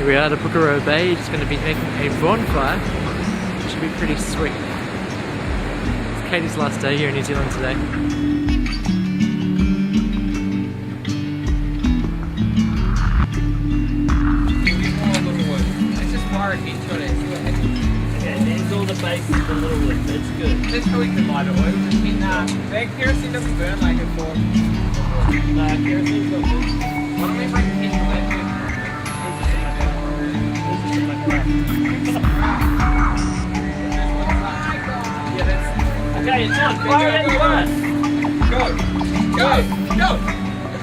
we are at Pukerua Bay, just going to be making a bonfire, which should be pretty sweet. It's Katie's last day here in New Zealand today. Let's just fire it into it and see what happens. Okay, there's all the base of the little wood, that's good. That's how we can light it oil. That kerosene doesn't burn like it for. Kerosene's not good. Why don't we make a kettle that Okay, it's on. Fire it at once. Go! Go! Go!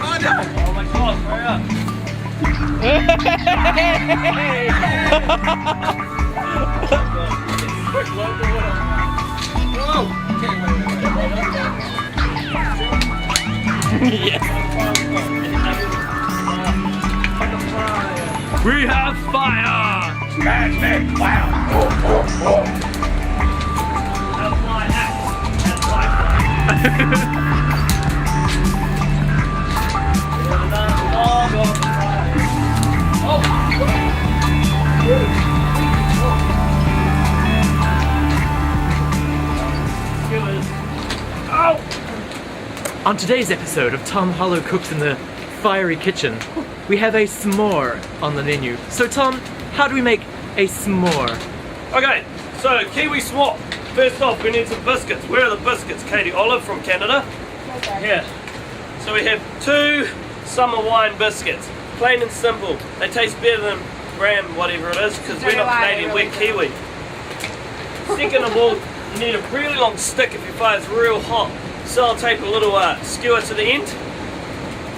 Oh no! Oh my god, hurry up. Quick, load the wood up. Whoa! Okay, wait. Yes. We have fire! Magic fire! That's my axe. That's my On today's episode of Tom Hollow Cooks in the Fiery Kitchen, we have a s'more on the menu. So Tom, how do we make a s'more? Okay, so kiwi s'more. First off, we need some biscuits. Where are the biscuits, Katie? Olive from Canada? Here. So we have 2 summer wine biscuits. Plain and simple. They taste better than graham, whatever it is, because we're not Canadian, we're Kiwi. Second of all, you need a really long stick if your fire's real hot. So I'll tape a little skewer to the end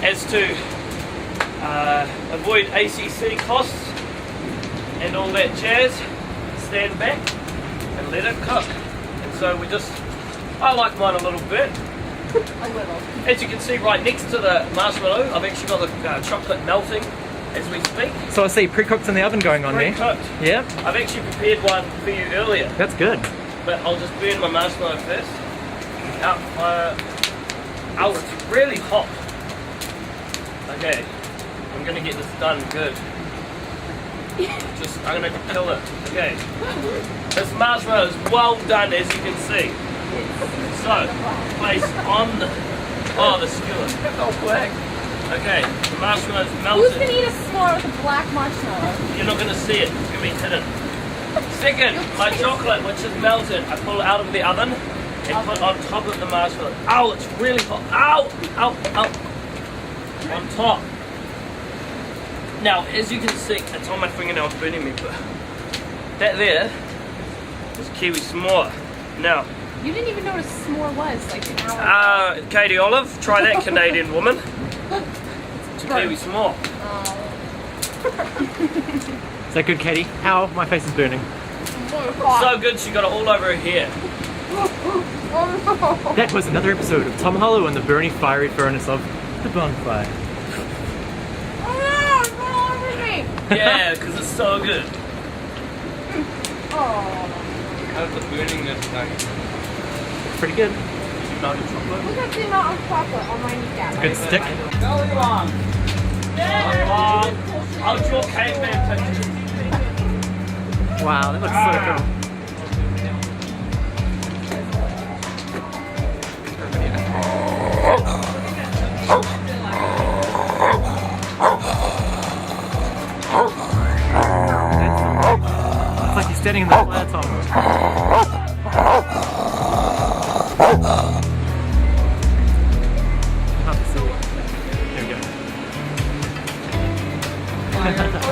as to avoid ACC costs and all that jazz. Stand back and let it cook. And so we just, I like mine a little bit. A little. As you can see right next to the marshmallow, I've actually got the chocolate melting as we speak. So I see pre-cooked in the oven going on there. Pre-cooked. Yeah, I've actually prepared one for you earlier, that's good. but I'll just burn my marshmallow first. Out fire. Oh, it's really hot. Okay, I'm gonna get this done good. I'm gonna kill it. Okay, this marshmallow is well done, as you can see. So, place on the skewer. Oh, black. Okay, the marshmallow's Who's melted. gonna eat a s'more with a black marshmallow? You're not gonna see it. It's gonna be hidden. Second, my chocolate, which is melted, I pull out of the oven and put on top of the marshmallow. Ow, it's really hot. Ow, ow, ow. On top. Now, as you can see, it's on my fingernail, it's burning me, but that there is kiwi s'more. Now, You didn't even know what a s'more was like an hour ago. Katie Olive, try that, Canadian woman. It's a kiwi s'more. Is that good, Katie? How? My face is burning. So good, she got it all over her hair. That was another episode of Tom Hollow and the burning fiery furnace of the bonfire. Oh, it's all over me. Yeah, because it's so good. Oh. How's the burning this thing? Pretty good. Melted chocolate. Look at the amount of chocolate on my kneecap. Good stick. Belly long. I'll draw caveman pictures. Wow, that looks so cool. It's like you're standing in the fire, Tom. There we go.